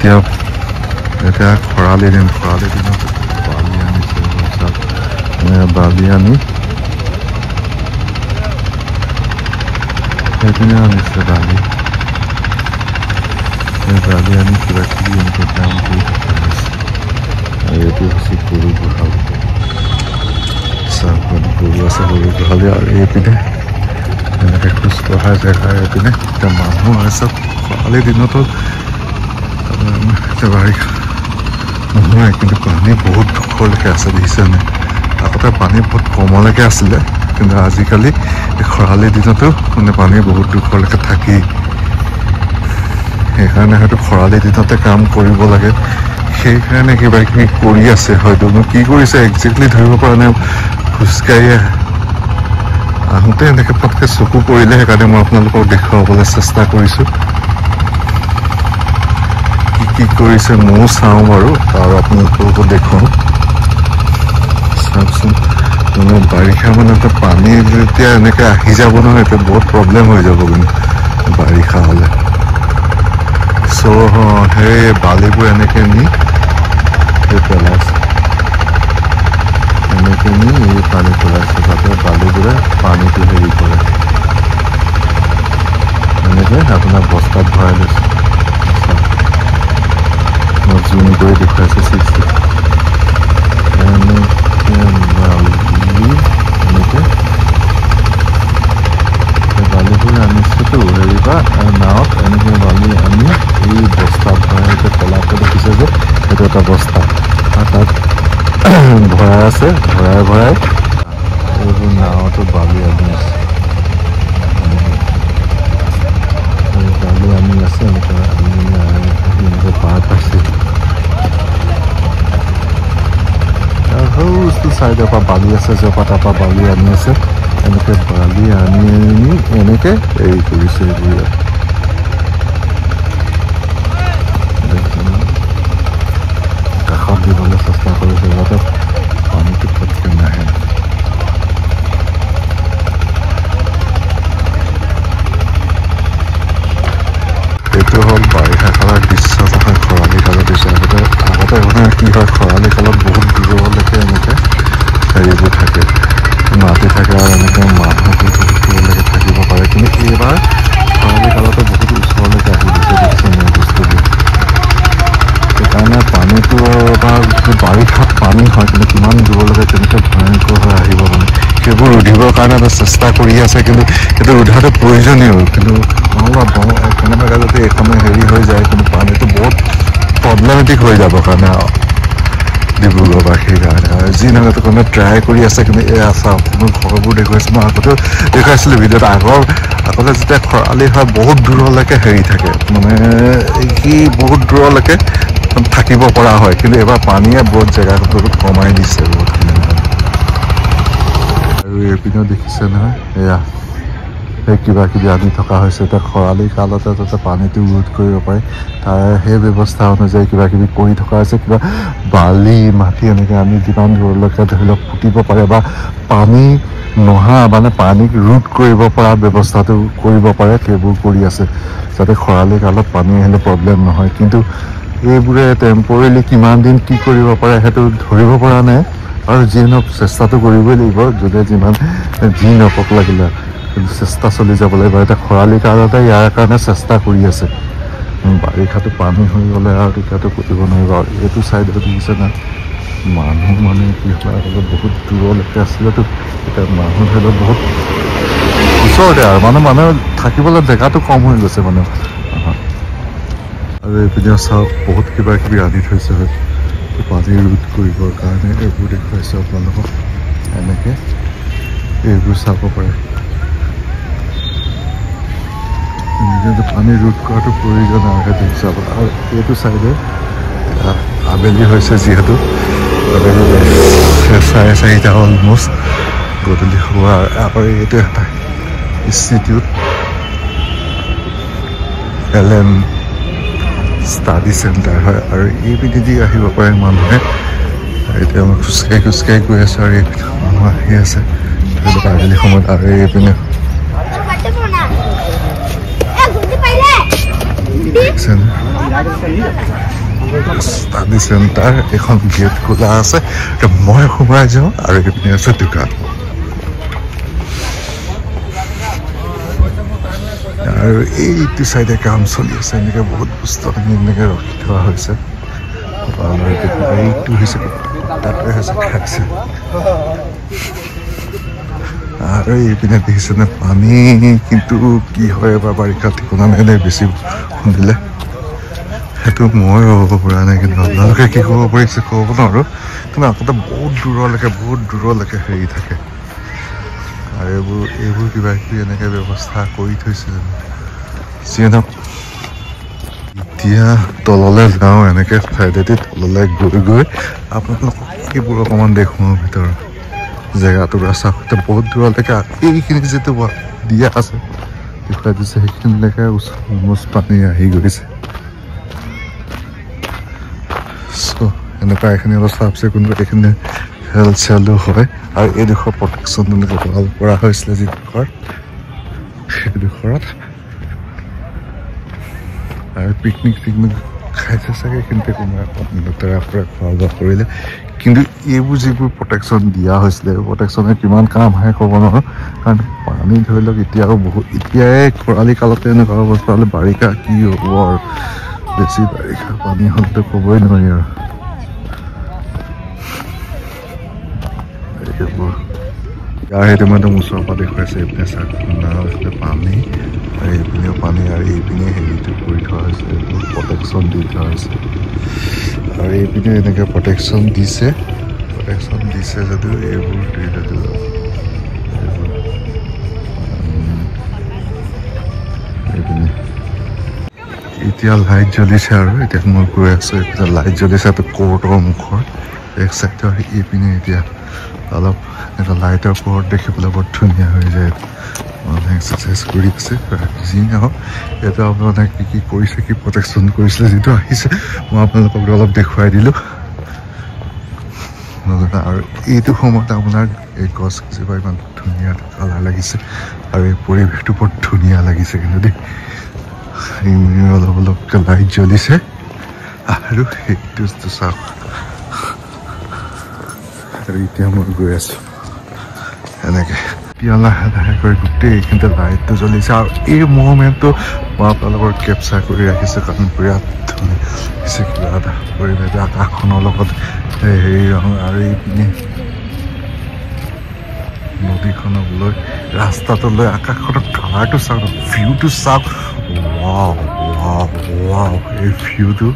এতিয়া খৰালি দিনত বালি আনিছে বালি আনি সেইপিনে আনিছে বালি আনি কিবা কিবি এনেকৈ কাম কৰি থকা হৈছে আৰু এইটো হৈছে গৰু গোহালি চাহপানী গৰু আছে গৰু গোহালি আৰু এইপিনে এনেকৈ খোজকঢ়া জেগা এইপিনে এতিয়া মানুহ আছে খৰালি দিনতো বাৰিষা নহয় কিন্তু পানী বহুত দুখলৈকে আছে দেখিছেনে আগতে পানী বহুত কমলৈকে আছিলে কিন্তু আজিকালি এই খৰালি দিনতো মানে পানী বহুত দুখলৈকে থাকেই সেইকাৰণে হয়তো খৰালি দিনতে কাম কৰিব লাগে সেইকাৰণে কিবা কিবি কৰি আছে হয়তো কি কৰিছে একজেক্টলি ধৰিব পৰা নাই খোজকাঢ়ি আহোঁতে এনেকৈ পটকৈ চকু পৰিলে সেইকাৰণে মই আপোনালোকক দেখুৱাবলৈ চেষ্টা কৰিছোঁ কি কৰিছে ময়ো চাওঁ বাৰু আৰু আপোনালোককো দেখুৱাওঁ চাওকচোন মানে বাৰিষা মানে পানী যেতিয়া এনেকৈ আহি যাব নহয় এতিয়া বহুত প্ৰব্লেম হৈ যাব কিন্তু বাৰিষা হ'লে চ' সেই বালিবোৰ এনেকৈ নি সেই পেলাইছে এনেকৈ নি এই পানী পেলাইছে যাতে বালিবোৰে পানীটো হেৰি কৰে এনেকৈ আপোনাৰ বস্তাত ভৰাই লৈছে মই জুম কৰি দেখুৱাইছোঁ চিক্সটি বালিবোৰ আনিছেতো হেৰি পৰা নাৱত এনেকৈ বালি আনি এই বস্তাত ভৰাই এতিয়া পেলাইছে দেখিছে যে সেইটো এটা বস্তা আৰু তাত ভৰাই আছে ভৰাই এইবোৰ নাৱতো বালি আনি আছে বালি আনি আছে এনেকৈ পাৰ পাইছে আৰু সৌ চাইডৰ পৰা বালি আছে য'ৰ তাৰপৰা বালি আনি আছে এনেকৈ বালি আনি এনেকৈ হেৰি কৰিছে এইবোৰ কাষত দিবলৈ চেষ্টা কৰিছে যাতে পানীটো পটকৈ নাহে এইটো হ'ল বাৰিষা কালৰ দৃশ্য তথা খৰালি কালৰ দৃশ্য আগতে মানে কি হয় খৰালি কালত বহুত দূৰলৈকে এনেকৈ হেৰিবোৰ থাকে মাটি থাকে আৰু এনেকৈ মানুহবোৰ বহুত দূৰলৈকে থাকিব পাৰে কিন্তু এইবাৰ খৰালি কালতো বহুত ওচৰলৈকে আহি গৈছে দেখিছেনে বস্তুবোৰ সেইকাৰণে পানীটো এবাৰ বাৰিষাত পানী হয় কিন্তু কিমান দূৰলৈকে কেনেকৈ ভয়ংকৰ হৈ আহিব মানে সেইবোৰ ৰুধিবৰ কাৰণে এটা চেষ্টা কৰি আছে কিন্তু সেইটো ৰুধাটো প্ৰয়োজনীয় কিন্তু কেনেবাকৈ যদি এইখনে হেৰি হৈ যায় কিন্তু পানীটো বহুত প্ৰব্লেমেটিক হৈ যাব কাৰণে ডিব্ৰুগড়বাসীৰ কাৰণে আৰু যি নহয়তো কোনো ট্ৰাই কৰি আছে কিন্তু এয়া চাওক মোৰ ঘৰবোৰ দেখুৱাইছোঁ মই আগতেও দেখুৱাইছিলোঁ ভিডিঅ'ত আগতে যেতিয়া খৰালি হয় বহুত দূৰলৈকে হেৰি থাকে মানে সি বহুত দূৰলৈকে থাকিব পৰা হয় কিন্তু এইবাৰ পানীয়ে বহুত জেগাটো কমাই দিছে বহুতখিনি আৰু এইপিনেও দেখিছে নহয় এয়া সেই কিবা কিবি আনি থকা হৈছে এতিয়া খৰালি কালতে যাতে পানীটো ৰোধ কৰিব পাৰে তাৰ সেই ব্যৱস্থা অনুযায়ী কিবা কিবি কৰি থকা হৈছে কিবা বালি মাটি এনেকৈ আমি যিমান দূৰলৈকে ধৰি লওক পুতিব পাৰে বা পানী নহা মানে পানীক ৰোধ কৰিব পৰা ব্যৱস্থাটো কৰিব পাৰে সেইবোৰ কৰি আছে যাতে খৰালি কালত পানী আহিলে প্ৰব্লেম নহয় কিন্তু এইবোৰে টেম্পৰেলি কিমান দিন কি কৰিব পাৰে সেইটো ধৰিব পৰা নাই আৰু যি নহওক চেষ্টাটো কৰিবই লাগিব যোনে যিমান যি নকওক লাগিলে কিন্তু চেষ্টা চলি যাব লাগিব এতিয়া খৰালি কালতে ইয়াৰ কাৰণে চেষ্টা কৰি আছে বাৰিষাটো পানী হৈ গ'লে আৰু তেতিয়াতো কৰিব নোৱাৰিব আৰু এইটো ছাইডত দেখিছে না মানুহ মানে কি হয় আগতে বহুত দূৰলৈকে আছিলেতো এতিয়া মানুহ ধৰি লওক বহুত ওচৰতে আৰু মানুহ থাকিবলৈ জেগাটো কম হৈ গৈছে মানে আৰু এইপিনে চাওক বহুত কিবা কিবি আনি থৈছে পানী ৰোধ কৰিবৰ কাৰণে এইবোৰ দেখুৱাইছোঁ আপোনালোকক এনেকৈ এইবোৰ চাব পাৰে পানী ৰোধ কৰাটো প্ৰয়োজন আৰু সেইটো হিচাপত আৰু এইটো চাইডে আবেলি হৈছে যিহেতু আবেলি 4:30 অলমষ্ট গধূলি হোৱা আৰু এইটো এটা ইনষ্টিটিউট LM ষ্টাডি চেণ্টাৰ হয় আৰু এইপিনেদি আহিব পাৰে মানুহে এতিয়া মই খোজকাঢ়ি গৈ আছোঁ আৰু এইপিনে মানুহ আহি আছে আবেলি সময়ত আৰু এইপিনে দেখিছেনে ষ্টাডি চেণ্টাৰ এখন গেট খোলা আছে মই সোমাই যাওঁ আৰু এইপিনে আছে দোকান আৰু এইটো চাইডে কাম চলি আছে এনেকৈ বহুত বস্তু এনেকৈ ৰখি থোৱা হৈছে এইটো হৈছে তাতে হৈছে খাইছে আৰু এইপিনে দেখিছেনে পানী কিন্তু কি হয় এবাৰ বাৰিষা ঠিকনা নাই বেছি খুন্দিলে সেইটো মই হ'ব পৰা নাই কিন্তু আপোনালোকে কি ক'ব পাৰিছে ক'ব নোৱাৰোঁ কিন্তু আগতে বহুত দূৰলৈকে হেৰি থাকে আৰু এইবোৰ কিবা কিবি এনেকৈ ব্যৱস্থা কৰি থৈছে যিহেতু এতিয়া তললৈ যাওঁ এনেকৈ চাইডেদি তললৈ গৈ আপোনালোকক এইবোৰ অকণমান দেখুৱাওঁ ভিতৰত জেগাটো চাওক বহুত দূৰলৈকে এইখিনি যিটো দিয়া আছে দেখুৱাই দিছে সেইখিনিলৈকে উচ পানী আহি গৈছে চ' এনেকুৱা এইখিনি অলপ চাফ চিকুণ কৰি এইখিনি খেল চেলো হয় আৰু এইডোখৰ প্ৰটেকশ্যন তেনেকৈ ভাল কৰা হৈছিলে যিডোখৰ সেইডোখৰত আৰু পিকনিক খাইছে চাগে এইখিনিতে কোনোবাই লেতেৰা পৰা খোৱা বোৱা কৰিলে কিন্তু এইবোৰ যিবোৰ প্ৰটেকশ্যন দিয়া হৈছিলে প্ৰটেকশ্যনে কিমান কাম আহে ক'ব নোৱাৰোঁ কাৰণ পানী ধৰি লওক এতিয়াও বহুত এতিয়াই খৰালি কালতে এনেকুৱা অৱস্থা হ'লে বাৰিষা কি হ'ব আৰু বেছি বাৰিষা পানী হ'লেতো ক'বই নোৱাৰি আৰু এইবোৰ ইয়াৰ সেইটো মানে ওচৰৰ পৰা দেখুৱাইছে এইপিনে চাক হৈছিলে পানী আৰু এইপিনেও পানী আৰু এইপিনে হেৰিটো কৰি থোৱা হৈছে এইবোৰ প্ৰটেকশ্যন দি থোৱা হৈছে আৰু এইপিনে এনেকৈ প্ৰটেকশ্যন দিছে যদিও এইবোৰ দি যদিও এইপিনে এতিয়া লাইট জ্বলিছে আৰু এতিয়া মই গৈ আছোঁ এইপিনে লাইট জ্বলিছে কোৰ্টৰ মুখৰ এক চাইডে আৰু এইপিনে এতিয়া অলপ এটা লাইটৰ পোহৰত দেখিবলৈ বৰ ধুনীয়া হৈ যায় মানুহে এক্সাৰচাইজ কৰি আছে যি নহওক ইয়াতে আপোনালোকে কি কি কৰিছে কি প্ৰটেকশ্যন কৰিছিলে যিটো আহিছে মই আপোনালোকক অলপ দেখুৱাই দিলোঁ আৰু এইটো সময়ত আপোনাৰ এই গছ কেইজোপা ইমান ধুনীয়া কালাৰ লাগিছে আৰু এই পৰিৱেশটো বৰ ধুনীয়া লাগিছে কিন্তু দেই অলপ অলপকৈ লাইট জ্বলিছে আৰু সেইটো চাওক আৰু এতিয়া মই গৈ আছোঁ এনেকৈ এতিয়া লাহে লাহে কৰি গোটেই এইখিনিতে লাইটটো জ্বলিছে আৰু এই মুভমেণ্টটো মই আপোনালোকৰ কেপচাৰ কৰি ৰাখিছোঁ কাৰণ বিৰাট ধুনীয়া হৈছে কিবা এটা পৰিৱেশ আকাশখনৰ লগত হেৰি ৰং আৰু এইপিনে নদীখনলৈ ৰাস্তাটোলৈ আকাশখনৰ কালাৰটো চাওক ভিউটো চাওক ৱাও এই ভিউটো